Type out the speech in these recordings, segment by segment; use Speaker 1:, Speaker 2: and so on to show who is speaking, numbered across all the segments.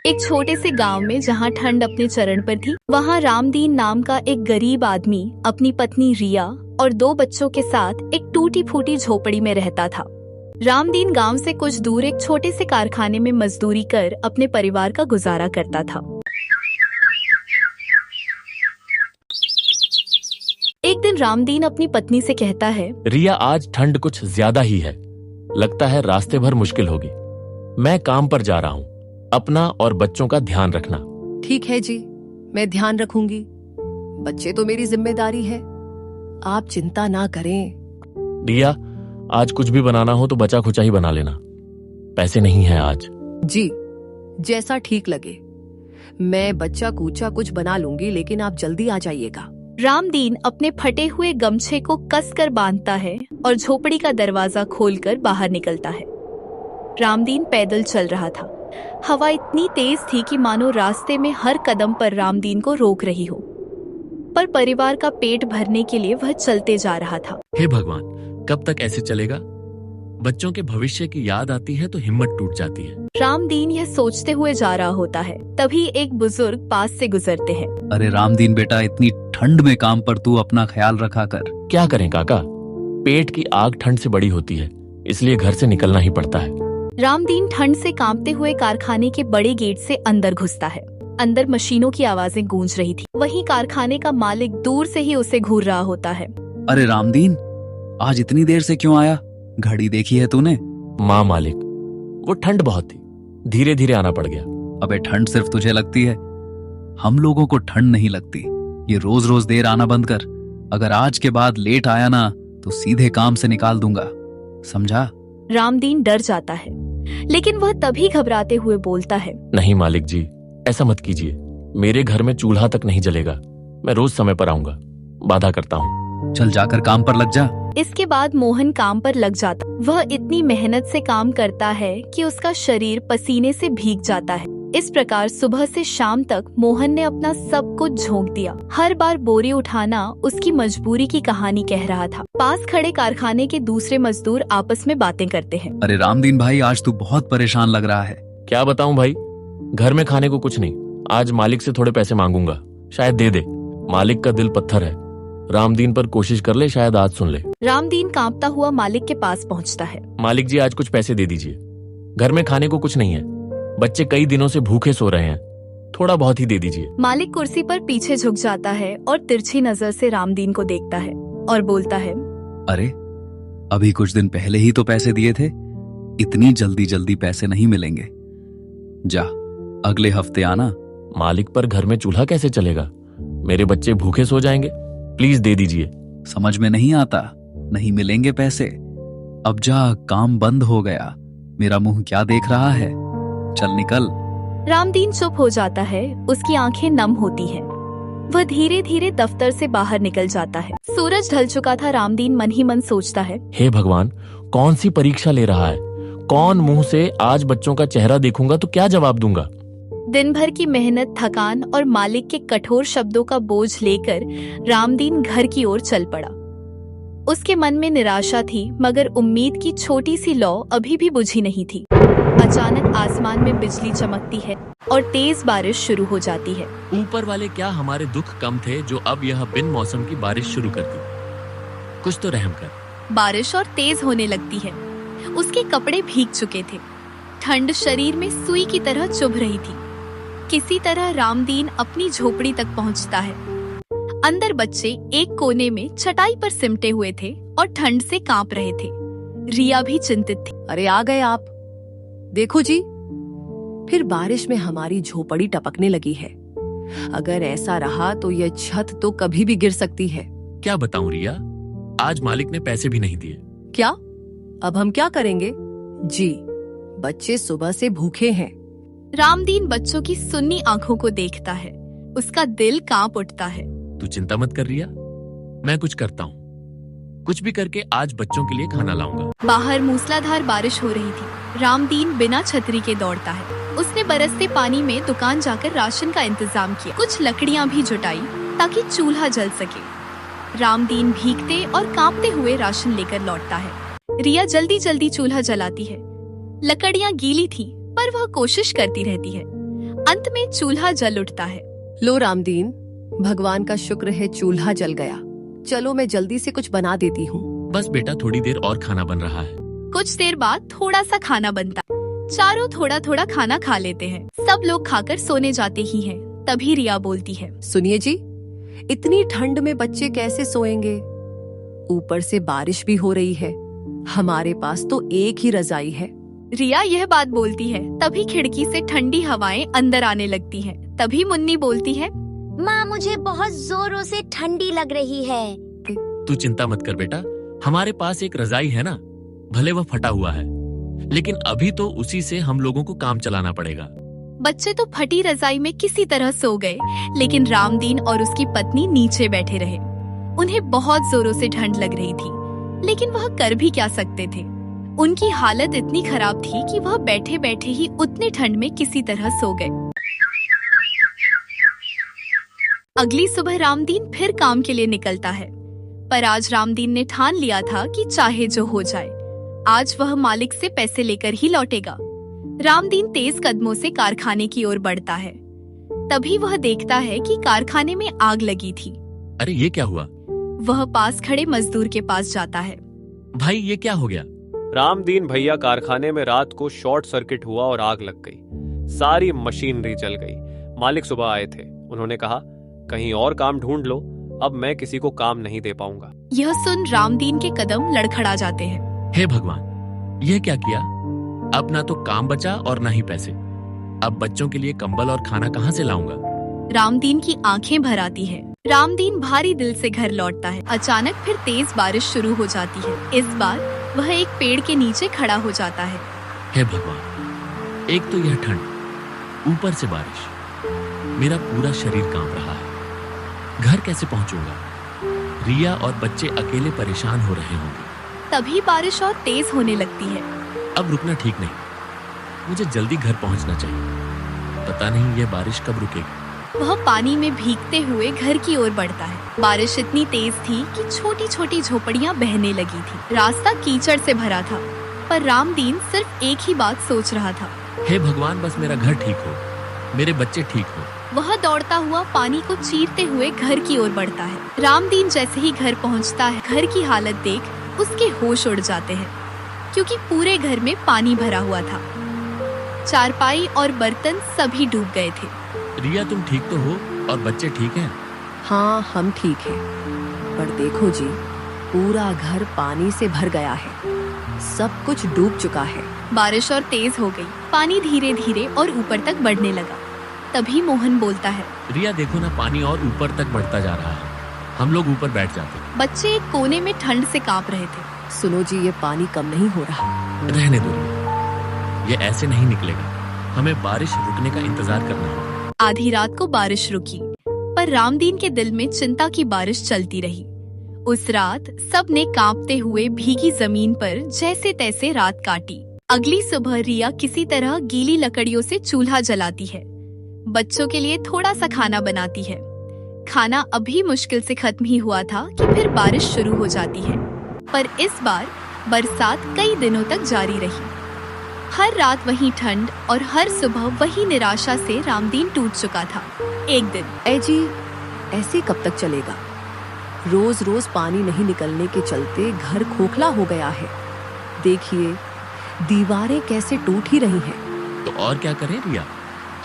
Speaker 1: एक छोटे से गांव में जहां ठंड अपने चरण पर थी, वहां रामदीन नाम का एक गरीब आदमी अपनी पत्नी रिया और 2 बच्चों के साथ एक टूटी फूटी झोपड़ी में रहता था। रामदीन गांव से कुछ दूर एक छोटे से कारखाने में मजदूरी कर अपने परिवार का गुजारा करता था। एक दिन रामदीन अपनी पत्नी से कहता है,
Speaker 2: रिया, आज ठंड कुछ ज्यादा ही है। लगता है रास्ते भर मुश्किल होगी। मैं काम पर जा रहा हूँ, अपना और बच्चों का ध्यान रखना।
Speaker 3: ठीक है जी, मैं ध्यान रखूंगी। बच्चे तो मेरी जिम्मेदारी है, आप चिंता ना करें।
Speaker 2: रिया, आज कुछ भी बनाना हो तो बचा खुचा ही बना लेना। पैसे नहीं है आज।
Speaker 3: जी, जैसा ठीक लगे। मैं बच्चा कूचा कुछ बना लूंगी, लेकिन आप जल्दी आ जाइएगा।
Speaker 1: रामदीन अपने फटे हुए गमछे को कसकर बांधता है और झोपड़ी का दरवाजा खोलकर बाहर निकलता है। रामदीन पैदल चल रहा था। हवा इतनी तेज थी कि मानो रास्ते में हर कदम पर रामदीन को रोक रही हो, पर परिवार का पेट भरने के लिए वह चलते जा रहा था।
Speaker 2: हे भगवान, कब तक ऐसे चलेगा? बच्चों के भविष्य की याद आती है तो हिम्मत टूट जाती है।
Speaker 1: रामदीन यह सोचते हुए जा रहा होता है, तभी एक बुजुर्ग पास से गुजरते हैं।
Speaker 4: अरे रामदीन बेटा, इतनी ठंड में काम पर तू अपना ख्याल रखा कर।
Speaker 2: क्या करें काका, पेट की आग ठंड से बड़ी होती है, इसलिए घर से निकलना ही पड़ता है।
Speaker 1: रामदीन ठंड से कांपते हुए कारखाने के बड़े गेट से अंदर घुसता है। अंदर मशीनों की आवाजें गूंज रही थी। वहीं कारखाने का मालिक दूर से ही उसे घूर रहा होता है।
Speaker 4: अरे रामदीन, आज इतनी देर से क्यों आया? घड़ी देखी है तूने?
Speaker 2: माँ मालिक, वो ठंड बहुत थी, धीरे धीरे आना पड़ गया।
Speaker 4: अबे ठंड सिर्फ तुझे लगती है, हम लोगों को ठंड नहीं लगती। ये रोज रोज देर आना बंद कर। अगर आज के बाद लेट आया ना तो सीधे काम से निकाल दूंगा, समझा?
Speaker 1: रामदीन डर जाता है, लेकिन वह तभी घबराते हुए बोलता है,
Speaker 2: नहीं मालिक जी, ऐसा मत कीजिए। मेरे घर में चूल्हा तक नहीं जलेगा। मैं रोज समय पर आऊंगा, वादा करता हूँ।
Speaker 4: चल जाकर काम पर लग जा।
Speaker 1: इसके बाद मोहन काम पर लग जाता। वह इतनी मेहनत से काम करता है कि उसका शरीर पसीने से भीग जाता है। इस प्रकार सुबह से शाम तक मोहन ने अपना सब कुछ झोंक दिया। हर बार बोरी उठाना उसकी मजबूरी की कहानी कह रहा था। पास खड़े कारखाने के दूसरे मजदूर आपस में बातें करते हैं।
Speaker 4: अरे रामदीन भाई, आज तू बहुत परेशान लग रहा है।
Speaker 2: क्या बताऊं भाई, घर में खाने को कुछ नहीं। आज मालिक से थोड़े पैसे मांगूंगा, शायद दे दे। मालिक का दिल पत्थर है। रामदीन पर कोशिश कर ले, शायद आज सुन ले।
Speaker 1: रामदीन कांपता हुआ मालिक के पास पहुंचता है।
Speaker 2: मालिक जी, आज कुछ पैसे दे दीजिए। घर में खाने को कुछ नहीं है, बच्चे कई दिनों से भूखे सो रहे हैं, थोड़ा बहुत ही दे दीजिए।
Speaker 1: मालिक कुर्सी पर पीछे झुक जाता है और तिरछी नजर से रामदीन को देखता है और बोलता है,
Speaker 4: अरे अभी कुछ दिन पहले ही तो पैसे दिए थे, इतनी जल्दी जल्दी पैसे नहीं मिलेंगे। जा, अगले हफ्ते आना।
Speaker 2: मालिक, पर घर में चूल्हा कैसे चलेगा? मेरे बच्चे भूखे सो जाएंगे। प्लीज दे दीजिए।
Speaker 4: समझ में नहीं आता? नहीं मिलेंगे पैसे? अब जा, काम बंद हो गया। मेरा मुंह क्या देख रहा है? चल निकल।
Speaker 1: रामदीन चुप हो जाता है। उसकी आंखें नम होती हैं। वह धीरे धीरे दफ्तर से बाहर निकल जाता है। सूरज ढल चुका था। रामदीन मन ही मन सोचता है,
Speaker 2: हे भगवान, कौन सी परीक्षा ले रहा है? कौन मुंह से आज बच्चों का चेहरा देखूंगा तो क्या जवाब दूंगा?
Speaker 1: दिन भर की मेहनत, थकान और मालिक के कठोर शब्दों का बोझ लेकर रामदीन घर की ओर चल पड़ा। उसके मन में निराशा थी, मगर उम्मीद की छोटी सी लौ अभी भी बुझी नहीं थी। अचानक आसमान में बिजली चमकती है और तेज बारिश शुरू हो जाती है।
Speaker 2: ऊपर वाले, क्या हमारे दुख कम थे जो अब यह बिन मौसम की बारिश शुरू कर दी? कुछ तो रहम कर।
Speaker 1: बारिश और तेज होने लगती है। उसके कपड़े भीग चुके थे। ठंड शरीर में सुई की तरह चुभ रही थी। किसी तरह रामदीन अपनी झोपड़ी तक पहुंचता है। अंदर बच्चे एक कोने में चटाई पर सिमटे हुए थे और ठंड से कांप रहे थे। रिया भी चिंतित थी।
Speaker 3: अरे आ गए आप। देखो जी, फिर बारिश में हमारी झोपड़ी टपकने लगी है। अगर ऐसा रहा तो यह छत तो कभी भी गिर सकती है।
Speaker 2: क्या बताऊं रिया, आज मालिक ने पैसे भी नहीं दिए।
Speaker 3: क्या? अब हम क्या करेंगे? जी, बच्चे सुबह से भूखे हैं।
Speaker 1: रामदीन बच्चों की सुन्नी आंखों को देखता है। उसका दिल कांप उठता है।
Speaker 2: तू चिंता मत कर रिया, मैं कुछ करता हूँ। कुछ भी करके आज बच्चों के लिए खाना लाऊंगा।
Speaker 1: बाहर मूसलाधार बारिश हो रही थी। रामदीन बिना छतरी के दौड़ता है। उसने बरसते पानी में दुकान जाकर राशन का इंतजाम किया। कुछ लकड़ियां भी जुटाई ताकि चूल्हा जल सके। रामदीन भीगते और कांपते हुए राशन लेकर लौटता है। रिया जल्दी जल्दी चूल्हा जलाती है। लकड़ियां गीली थी, पर वह कोशिश करती रहती है। अंत में चूल्हा जल उठता है।
Speaker 3: लो रामदीन, भगवान का शुक्र है चूल्हा जल गया। चलो मैं जल्दी से कुछ बना देती हूँ।
Speaker 2: बस बेटा थोड़ी देर और खाना बन रहा है।
Speaker 1: कुछ देर बाद थोड़ा सा खाना बनता है। चारों थोड़ा थोड़ा खाना खा लेते हैं। सब लोग खाकर सोने जाते ही हैं। तभी रिया बोलती है,
Speaker 3: सुनिए जी, इतनी ठंड में बच्चे कैसे सोएंगे? ऊपर से बारिश भी हो रही है। हमारे पास तो एक ही रजाई है।
Speaker 1: रिया यह बात बोलती है, तभी खिड़की से ठंडी हवाएं अंदर आने लगती हैं। तभी मुन्नी बोलती है,
Speaker 5: माँ मुझे बहुत जोरों से ठंडी लग रही है।
Speaker 2: तू चिंता मत कर बेटा, हमारे पास एक रजाई है ना, भले वह फटा हुआ है, लेकिन अभी तो उसी से हम लोगों को काम चलाना पड़ेगा।
Speaker 1: बच्चे तो फटी रजाई में किसी तरह सो गए, लेकिन रामदीन और उसकी पत्नी नीचे बैठे रहे। उन्हें बहुत जोरों से ठंड लग रही थी, लेकिन वह कर भी क्या सकते थे। उनकी हालत इतनी खराब थी कि वह बैठे बैठे ही उतनी ठंड में किसी तरह सो गए। अगली सुबह रामदीन फिर काम के लिए निकलता है, पर आज रामदीन ने ठान लिया था कि चाहे जो हो जाए, आज वह मालिक से पैसे लेकर ही लौटेगा। रामदीन तेज कदमों से कारखाने की ओर बढ़ता है। तभी वह देखता है कि कारखाने में आग लगी थी।
Speaker 2: अरे ये क्या हुआ?
Speaker 1: वह पास खड़े मजदूर के पास जाता है।
Speaker 2: भाई ये क्या हो गया?
Speaker 6: रामदीन भैया, कारखाने में रात को शॉर्ट सर्किट हुआ और आग लग गई। सारी मशीनरी जल गई। मालिक सुबह आए थे, उन्होंने कहा कहीं और काम ढूंढ लो, अब मैं किसी को काम नहीं दे पाऊंगा।
Speaker 1: यह सुन रामदीन के कदम लड़खड़ा जाते हैं।
Speaker 2: हे भगवान, यह क्या किया? अब ना तो काम बचा और ना ही पैसे। अब बच्चों के लिए कंबल और खाना कहाँ से लाऊंगा?
Speaker 1: रामदीन की आंखें भर आती है। रामदीन भारी दिल से घर लौटता है। अचानक फिर तेज बारिश शुरू हो जाती है। इस बार वह एक पेड़ के नीचे खड़ा हो जाता है।
Speaker 2: हे भगवान, एक तो यह ठंड, ऊपर से बारिश, मेरा पूरा शरीर कांप रहा है। घर कैसे पहुंचूंगा? रिया और बच्चे अकेले परेशान हो रहे होंगे।
Speaker 1: तभी बारिश और तेज होने लगती है।
Speaker 2: अब रुकना ठीक नहीं, मुझे जल्दी घर पहुंचना चाहिए। पता नहीं यह बारिश कब रुकेगी।
Speaker 1: वह पानी में भीगते हुए घर की ओर बढ़ता है। बारिश इतनी तेज थी कि छोटी छोटी झोपड़ियां बहने लगी थी। रास्ता कीचड़ से भरा था, पर रामदीन सिर्फ एक ही बात सोच रहा था,
Speaker 2: हे भगवान, बस मेरा घर ठीक हो, मेरे बच्चे ठीक हो।
Speaker 1: वह दौड़ता हुआ पानी को चीरते हुए घर की ओर बढ़ता है। रामदीन जैसे ही घर पहुंचता है, घर की हालत देख उसके होश उड़ जाते हैं, क्योंकि पूरे घर में पानी भरा हुआ था। चारपाई और बर्तन सभी डूब गए थे।
Speaker 2: रिया, तुम ठीक तो हो और बच्चे ठीक हैं?
Speaker 3: हाँ, हम ठीक हैं। पर देखो जी, पूरा घर पानी से भर गया है। सब कुछ डूब चुका है।
Speaker 1: बारिश और तेज हो गई। पानी धीरे धीरे और ऊपर तक बढ़ने लगा। तभी मोहन बोलता है,
Speaker 2: रिया देखो ना, पानी और ऊपर तक बढ़ता जा रहा है। हम लोग ऊपर बैठ जाते।
Speaker 1: बच्चे एक कोने में ठंड से कांप रहे थे।
Speaker 3: सुनो जी, ये पानी कम नहीं हो रहा।
Speaker 2: रहने दो रिया, ये ऐसे नहीं निकलेगा। हमें बारिश रुकने का इंतजार करना होगा।
Speaker 1: आधी रात को बारिश रुकी, पर रामदीन के दिल में चिंता की बारिश चलती रही। उस रात सब ने कांपते हुए भीगी जमीन पर जैसे तैसे रात काटी। अगली सुबह रिया किसी तरह गीली लकड़ियों से चूल्हा जलाती है। बच्चों के लिए थोड़ा सा खाना बनाती है। खाना अभी मुश्किल से खत्म ही हुआ था कि फिर बारिश शुरू हो जाती है। पर इस बार बरसात कई दिनों तक जारी रही। हर रात वही ठंड और हर सुबह वही निराशा से रामदीन टूट चुका था। एक दिन,
Speaker 3: ए जी, ऐसे कब तक चलेगा? रोज रोज पानी नहीं निकलने के चलते घर खोखला हो गया है। देखिए, दीवारें कैसे टूट ही रही हैं।
Speaker 2: तो और क्या करें रिया,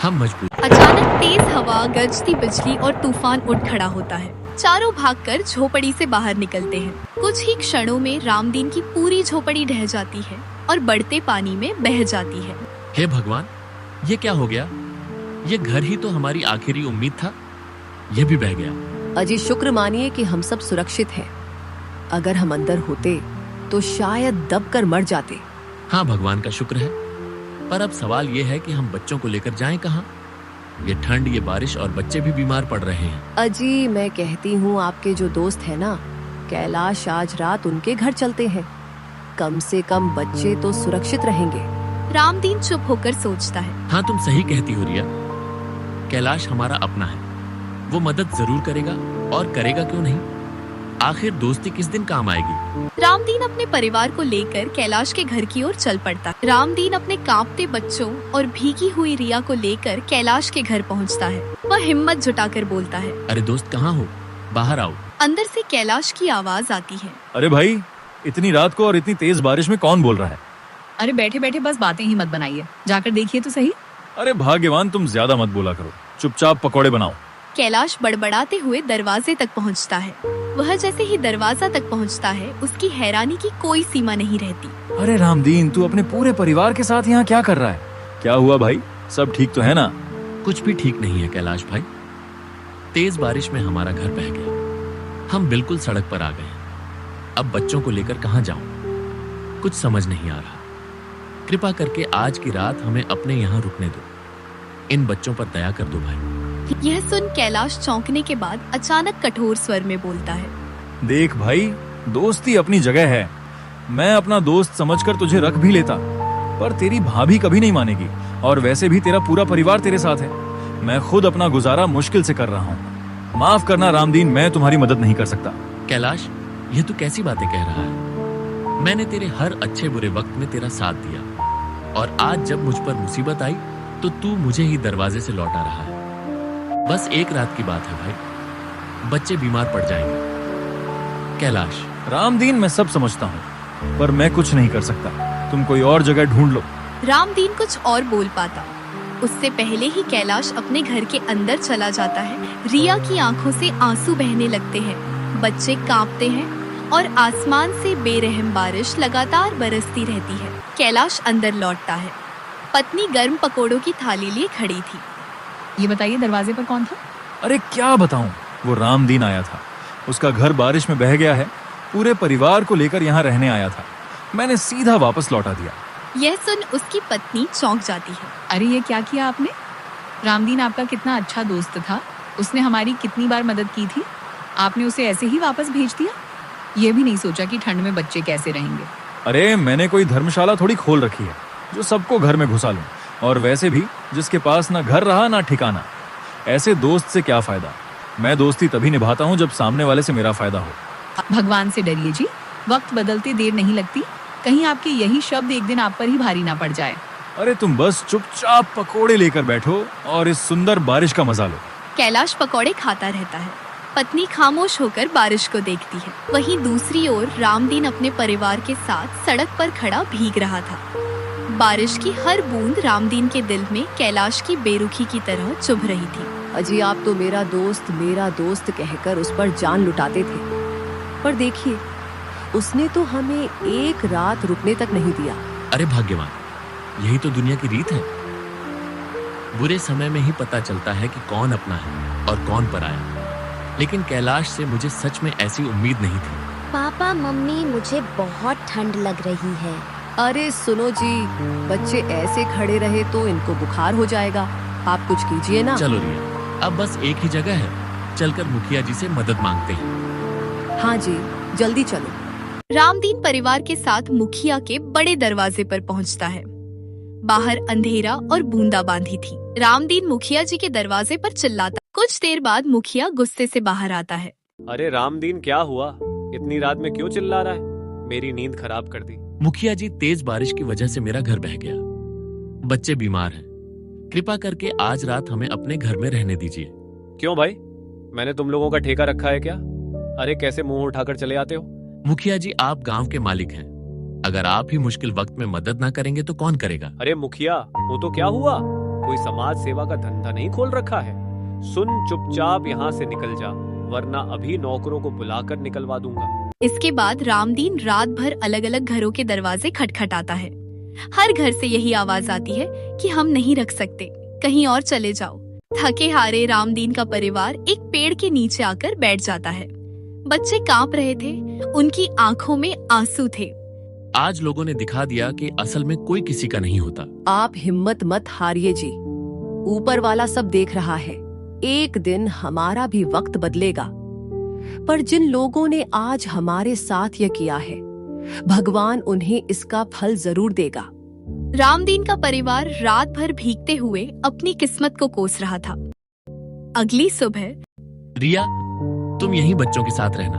Speaker 2: हम मजबूर।
Speaker 1: अचानक तेज हवा, गरजती बिजली और तूफान उठ खड़ा होता है। चारों भागकर झोपड़ी से बाहर निकलते हैं। कुछ ही क्षणों में रामदीन की पूरी झोपड़ी ढह जाती है और बढ़ते पानी में बह जाती है।
Speaker 2: हे भगवान, ये क्या हो गया? ये घर ही तो हमारी आखिरी उम्मीद था, ये भी बह गया।
Speaker 3: अजी, शुक्र मानिए कि हम सब सुरक्षित हैं। अगर हम अंदर होते तो शायद दबकर मर जाते।
Speaker 2: हाँ, भगवान का शुक्र है, पर अब सवाल ये है कि हम बच्चों को लेकर जाएं कहाँ? ये ठंड, ये बारिश और बच्चे भी बीमार पड़ रहे हैं।
Speaker 3: अजी, मैं कहती हूँ आपके जो दोस्त है ना, कैलाश, आज रात उनके घर चलते हैं। कम से कम बच्चे तो सुरक्षित रहेंगे।
Speaker 1: रामदीन चुप होकर सोचता है।
Speaker 2: हाँ, तुम सही कहती हो रिया। कैलाश हमारा अपना है, वो मदद जरूर करेगा, और करेगा क्यों नहीं। आखिर दोस्ती किस दिन काम आएगी।
Speaker 1: रामदीन अपने परिवार को लेकर कैलाश के घर की ओर चल पड़ता। रामदीन अपने कांपते बच्चों और भीगी हुई रिया को लेकर कैलाश के घर पहुंचता है। वह हिम्मत जुटाकर बोलता है,
Speaker 2: अरे दोस्त कहाँ हो, बाहर आओ।
Speaker 1: अंदर से कैलाश की आवाज आती है।
Speaker 7: अरे भाई, इतनी रात को और इतनी तेज बारिश में कौन बोल रहा है?
Speaker 3: अरे बैठे बैठे बस बातें ही मत बनाइए, जाकर देखिए तो सही।
Speaker 7: अरे भाग्यवान, तुम ज्यादा मत बोला करो, चुपचाप पकौड़े बनाओ।
Speaker 1: कैलाश बड़बड़ाते हुए दरवाजे तक पहुंचता है। वह जैसे ही दरवाजा तक पहुंचता है, उसकी हैरानी की कोई सीमा नहीं रहती।
Speaker 7: अरे रामदीन, तू अपने पूरे परिवार के साथ यहाँ क्या कर रहा है? क्या हुआ भाई, सब ठीक तो है ना?
Speaker 2: कुछ भी ठीक नहीं है कैलाश भाई। तेज बारिश में हमारा घर बह गया, हम बिल्कुल सड़क पर आ गए। अब बच्चों को लेकर कहाँ जाऊं, कुछ समझ नहीं आ रहा। कृपा करके आज की रात हमें अपने यहाँ रुकने दो। इन बच्चों पर दया कर दो भाई।
Speaker 1: यह सुन कैलाश चौंकने के बाद अचानक कठोर स्वर में बोलता है,
Speaker 7: देख भाई, दोस्ती अपनी जगह है। मैं अपना दोस्त समझकर तुझे रख भी लेता, पर तेरी भाभी कभी नहीं मानेगी। और वैसे भी तेरा पूरा परिवार तेरे साथ है। मैं खुद अपना गुजारा मुश्किल से कर रहा हूँ। माफ करना रामदीन, मैं तुम्हारी मदद नहीं कर सकता।
Speaker 2: कैलाश, ये तू कैसी बातें कह रहा है? मैंने तेरे हर अच्छे बुरे वक्त में तेरा साथ दिया, और आज जब मुझ पर मुसीबत आई तो तू मुझे ही दरवाजे से लौटा रहा है। बस एक रात की बात है भाई, बच्चे बीमार पड़ जाएंगे। कैलाश।
Speaker 7: रामदीन, मैं सब समझता हूँ, पर मैं कुछ नहीं कर सकता। तुम कोई और जगह ढूंढ लो।
Speaker 1: रामदीन कुछ और बोल पाता, उससे पहले ही कैलाश अपने घर के अंदर चला जाता है। रिया की आंखों से आंसू बहने लगते हैं, बच्चे कांपते हैं और आसमान से बेरहम बारिश लगातार बरसती रहती है। कैलाश अंदर लौटता है। पत्नी गर्म पकोड़ों की थाली लिए खड़ी थी।
Speaker 3: ये बताइए, दरवाजे पर कौन था?
Speaker 7: अरे क्या बताऊं, वो रामदीन आया था। उसका घर बारिश में बह गया है, पूरे परिवार को लेकर यहाँ रहने आया था। मैंने सीधा वापस लौटा दिया।
Speaker 1: यह सुन उसकी पत्नी चौंक जाती है।
Speaker 3: अरे ये क्या किया आपने? रामदीन आपका कितना अच्छा दोस्त था, उसने हमारी कितनी बार मदद की थी, आपने उसे ऐसे ही वापस भेज दिया? ये भी नहीं सोचा कि ठंड में बच्चे कैसे रहेंगे।
Speaker 7: अरे मैंने कोई धर्मशाला थोड़ी खोल रखी है जो सबको घर में घुसा लूं। और वैसे भी जिसके पास ना घर रहा ना ठिकाना, ऐसे दोस्त से क्या फायदा। मैं दोस्ती तभी निभाता हूँ जब सामने वाले से मेरा फायदा हो।
Speaker 3: भगवान से डरिए जी, वक्त बदलते देर नहीं लगती। कहीं आपके यही शब्द एक दिन आप पर ही भारी ना पड़ जाए।
Speaker 7: अरे तुम बस चुपचाप पकोड़े लेकर बैठो और इस सुंदर बारिश का मजा लो।
Speaker 1: कैलाश पकौड़े खाता रहता है। पत्नी खामोश होकर बारिश को देखती है। वहीं दूसरी ओर रामदीन अपने परिवार के साथ सड़क पर खड़ा भीग रहा था। बारिश की हर बूंद रामदीन के दिल में कैलाश की बेरुखी की तरह चुभ रही थी।
Speaker 3: अजी, आप तो मेरा दोस्त कहकर उस पर जान लुटाते थे, पर देखिए, उसने तो हमें एक रात रुकने तक नहीं दिया।
Speaker 2: अरे भाग्यवान, यही तो दुनिया की रीत है। बुरे समय में ही पता चलता है कि कौन अपना है और कौन पराया। लेकिन कैलाश से मुझे सच में ऐसी उम्मीद नहीं थी।
Speaker 5: पापा मम्मी, मुझे बहुत ठंड लग रही है।
Speaker 3: अरे सुनो जी, बच्चे ऐसे खड़े रहे तो इनको बुखार हो जाएगा, आप कुछ कीजिए ना।
Speaker 2: चलो रिया, अब बस एक ही जगह है, चलकर मुखिया जी से मदद मांगते हैं।
Speaker 3: हाँ जी, जल्दी चलो।
Speaker 1: रामदीन परिवार के साथ मुखिया के बड़े दरवाजे पर पहुंचता है। बाहर अंधेरा और बूंदाबांदी थी। रामदीन मुखिया जी के दरवाजे पर चिल्लाता। कुछ देर बाद मुखिया गुस्से से बाहर आता है।
Speaker 6: अरे रामदीन, क्या हुआ? इतनी रात में क्यों चिल्ला रहा है? मेरी नींद खराब कर दी।
Speaker 2: मुखिया जी, तेज बारिश की वजह से मेरा घर बह गया, बच्चे बीमार हैं। कृपा करके आज रात हमें अपने घर में रहने दीजिए।
Speaker 6: क्यों भाई, मैंने तुम लोगों का ठेका रखा है क्या? अरे कैसे मुंह उठाकर चले आते हो?
Speaker 2: मुखिया जी, आप गांव के मालिक हैं, अगर आप ही मुश्किल वक्त में मदद ना करेंगे तो कौन करेगा?
Speaker 6: अरे मुखिया, वो तो क्या हुआ? कोई समाज सेवा का धंधा नहीं खोल रखा है। सुन, चुपचाप यहाँ से निकल जा, वरना अभी नौकरों को बुलाकर निकलवा दूंगा।
Speaker 1: इसके बाद रामदीन रात भर अलग अलग घरों के दरवाजे खटखटाता है। हर घर से यही आवाज आती है कि हम नहीं रख सकते, कहीं और चले जाओ। थके हारे रामदीन का परिवार एक पेड़ के नीचे आकर बैठ जाता है। बच्चे कांप रहे थे, उनकी आंखों में आंसू थे।
Speaker 2: आज लोगों ने दिखा दिया कि असल में कोई किसी का नहीं होता।
Speaker 3: आप हिम्मत मत हारिए जी, ऊपर वाला सब देख रहा है। एक दिन हमारा भी वक्त बदलेगा, पर जिन लोगों ने आज हमारे साथ यह किया है, भगवान उन्हें इसका फल जरूर देगा।
Speaker 1: रामदीन का परिवार रात भर भीगते हुए अपनी किस्मत को कोस रहा था। अगली सुबह
Speaker 2: रिया, तुम यहीं बच्चों के साथ रहना,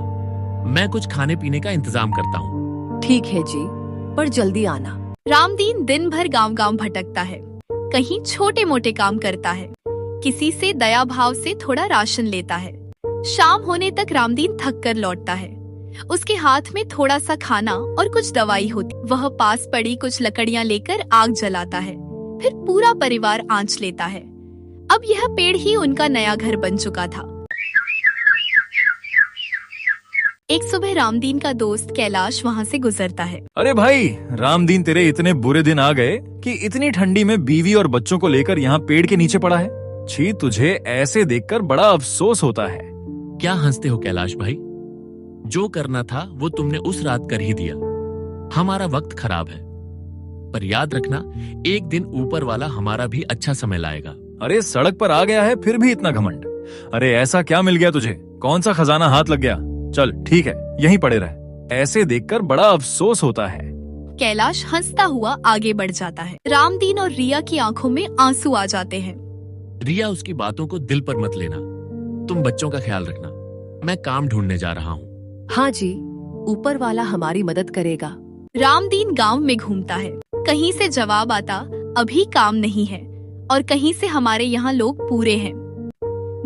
Speaker 2: मैं कुछ खाने पीने का इंतजाम करता हूँ।
Speaker 3: ठीक है जी, पर जल्दी आना।
Speaker 1: रामदीन दिन भर गांव-गांव भटकता है, कहीं छोटे मोटे काम करता है, किसी से दया भाव से थोड़ा राशन लेता है। शाम होने तक रामदीन थक कर लौटता है। उसके हाथ में थोड़ा सा खाना और कुछ दवाई होती। वह पास पड़ी कुछ लकड़ियां लेकर आग जलाता है, फिर पूरा परिवार आंच लेता है। अब यह पेड़ ही उनका नया घर बन चुका था। एक सुबह रामदीन का दोस्त कैलाश वहाँ से गुजरता है।
Speaker 7: अरे भाई रामदीन, तेरे इतने बुरे दिन आ गए कि इतनी ठंडी में बीवी और बच्चों को लेकर यहाँ पेड़ के नीचे पड़ा है। छी, तुझे ऐसे देखकर बड़ा अफसोस होता है।
Speaker 2: क्या हंसते हो कैलाश भाई? जो करना था वो तुमने उस रात कर ही दिया। हमारा वक्त खराब है, पर याद रखना एक दिन ऊपर वाला हमारा भी अच्छा समय लाएगा।
Speaker 7: अरे सड़क पर आ गया है फिर भी इतना घमंड। अरे ऐसा क्या मिल गया तुझे? कौन सा खजाना हाथ लग गया? चल ठीक है, यहीं पड़े रह। ऐसे देखकर बड़ा अफसोस होता है।
Speaker 1: कैलाश हंसता हुआ आगे बढ़ जाता है। रामदीन और रिया की आंखों में आंसू आ जाते हैं।
Speaker 2: रिया, उसकी बातों को दिल पर मत लेना। तुम बच्चों का ख्याल रखना। मैं काम ढूंढने जा रहा हूँ।
Speaker 3: हाँ जी, ऊपर वाला हमारी मदद करेगा।
Speaker 1: रामदीन गांव में घूमता है। कहीं से जवाब आता, अभी काम नहीं है, और कहीं से हमारे यहाँ लोग पूरे हैं।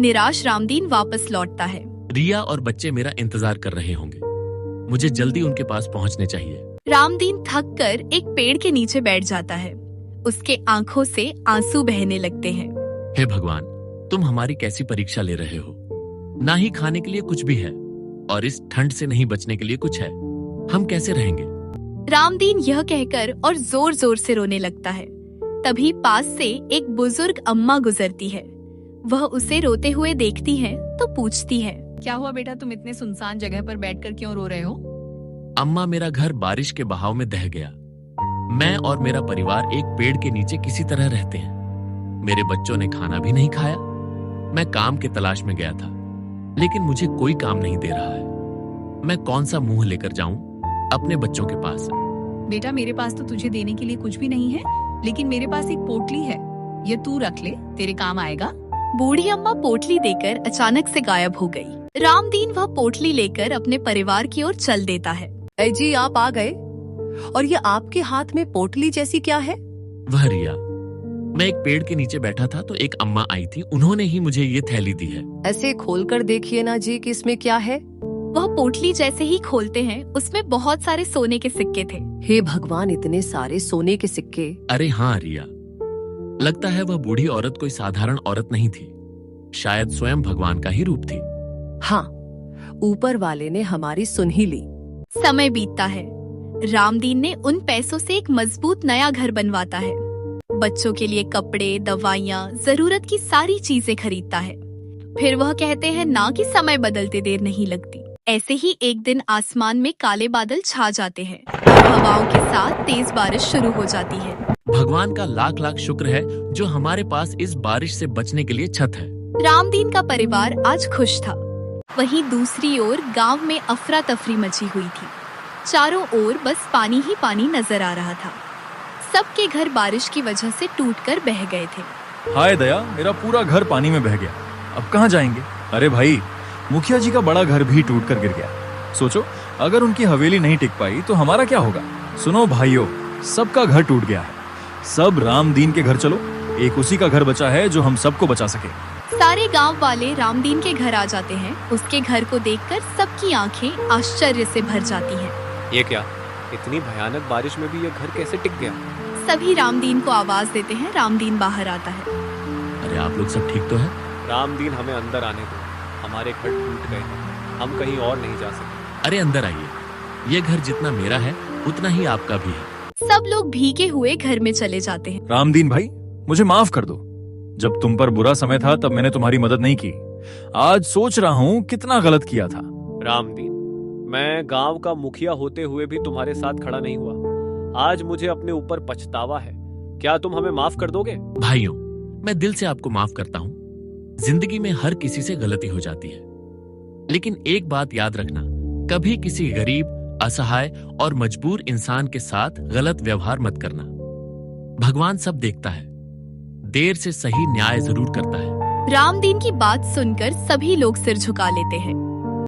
Speaker 1: निराश रामदीन वापस लौटता है।
Speaker 2: रिया और बच्चे मेरा इंतजार कर रहे होंगे। मुझे जल्दी उनके पास पहुँचने चाहिए।
Speaker 1: रामदीन थक कर एक पेड़ के नीचे बैठ जाता है। उसके आंखों से आंसू बहने लगते हैं।
Speaker 2: हे भगवान, तुम हमारी कैसी परीक्षा ले रहे हो? ना ही खाने के लिए कुछ भी है और इस ठंड से नहीं बचने के लिए कुछ है। हम कैसे रहेंगे?
Speaker 1: रामदीन यह कहकर और जोर जोर से रोने लगता है। तभी पास से एक बुजुर्ग अम्मा गुजरती है। वह उसे रोते हुए देखती है तो पूछती है,
Speaker 8: क्या हुआ बेटा, तुम इतने सुनसान जगह पर बैठकर क्यों रो रहे हो?
Speaker 2: अम्मा, मेरा घर बारिश के बहाव में दह गया। मैं और मेरा परिवार एक पेड़ के नीचे किसी तरह रहते हैं। मेरे बच्चों ने खाना भी नहीं खाया। मैं काम की तलाश में गया था, लेकिन मुझे कोई काम नहीं दे रहा है। मैं कौन सा मुंह लेकर जाऊं अपने बच्चों के पास?
Speaker 8: बेटा, मेरे पास तो तुझे देने के लिए कुछ भी नहीं है, लेकिन मेरे पास एक पोटली है। ये तू रख ले, तेरे काम आएगा।
Speaker 1: बूढ़ी अम्मा पोटली देकर अचानक से गायब हो गई। रामदीन वह पोटली लेकर अपने परिवार की ओर चल देता है।
Speaker 3: अय जी, आप आ गए, और ये आपके हाथ में पोटली जैसी क्या है?
Speaker 2: वह रिया, मैं एक पेड़ के नीचे बैठा था तो एक अम्मा आई थी। उन्होंने ही मुझे ये थैली दी है।
Speaker 3: ऐसे खोलकर देखिए ना जी कि इसमें क्या है।
Speaker 1: वह पोटली जैसे ही खोलते हैं, उसमें बहुत सारे सोने के सिक्के थे।
Speaker 3: हे भगवान, इतने सारे सोने के सिक्के!
Speaker 2: अरे हाँ रिया, लगता है वह बूढ़ी औरत कोई साधारण औरत नहीं थी। शायद स्वयं भगवान का ही रूप थी।
Speaker 3: हाँ, ऊपर वाले ने हमारी सुन ही ली।
Speaker 1: समय बीतता है। रामदीन ने उन पैसों से एक मजबूत नया घर बनवाता है। बच्चों के लिए कपड़े, दवाइयाँ, जरूरत की सारी चीजें खरीदता है। फिर वह कहते हैं ना कि समय बदलते देर नहीं लगती। ऐसे ही एक दिन आसमान में काले बादल छा जाते हैं। हवाओं के साथ तेज बारिश शुरू हो जाती है।
Speaker 2: भगवान का लाख लाख शुक्र है जो हमारे पास इस बारिश से बचने के लिए छत है।
Speaker 1: रामदीन का परिवार आज खुश था। वहीं दूसरी ओर गांव में अफरा तफरी मची हुई थी। चारों ओर बस पानी ही पानी नजर आ रहा था। सबके घर बारिश की वजह से टूटकर बह गए थे।
Speaker 7: हाय दया, मेरा पूरा घर पानी में बह गया। अब कहाँ जाएंगे? अरे भाई, मुखिया जी का बड़ा घर भी टूटकर गिर गया। सोचो, अगर उनकी हवेली नहीं टिक पाई तो हमारा क्या होगा? सुनो भाइयों, सबका घर टूट गया है। सब रामदीन के घर चलो। एक उसी का घर बचा है जो हम सबको बचा सके।
Speaker 1: सारे गांव वाले रामदीन के घर आ जाते हैं। उसके घर को देखकर सबकी आंखें आश्चर्य से भर जाती हैं।
Speaker 6: ये क्या, इतनी भयानक बारिश में भी ये घर कैसे टिक गया?
Speaker 1: सभी रामदीन को आवाज देते हैं। रामदीन बाहर आता है।
Speaker 2: अरे आप लोग सब ठीक तो है?
Speaker 6: रामदीन, हमें अंदर आने दो। हमारे घर टूट गए हैं, हम कहीं और नहीं जा सकते।
Speaker 2: अरे अंदर आइए। ये घर जितना मेरा है उतना ही आपका भी है।
Speaker 1: सब लोग भीगे हुए घर में चले जाते हैं।
Speaker 7: रामदीन भाई, मुझे माफ कर दो। जब तुम पर बुरा समय था तब मैंने तुम्हारी मदद नहीं की। आज सोच रहा हूँ कितना गलत किया था।
Speaker 6: रामदीन, मैं गांव का मुखिया होते हुए भी तुम्हारे साथ खड़ा नहीं हुआ। आज मुझे अपने ऊपर पछतावा है। क्या तुम हमें माफ कर दोगे?
Speaker 2: भाइयों, मैं दिल से आपको माफ करता हूँ। जिंदगी में हर किसी से गलती हो जाती है, लेकिन एक बात याद रखना, कभी किसी गरीब, असहाय और मजबूर इंसान के साथ गलत व्यवहार मत करना। भगवान सब देखता है, देर से सही न्याय जरूर करता है।
Speaker 1: रामदीन की बात सुनकर सभी लोग सिर झुका लेते हैं।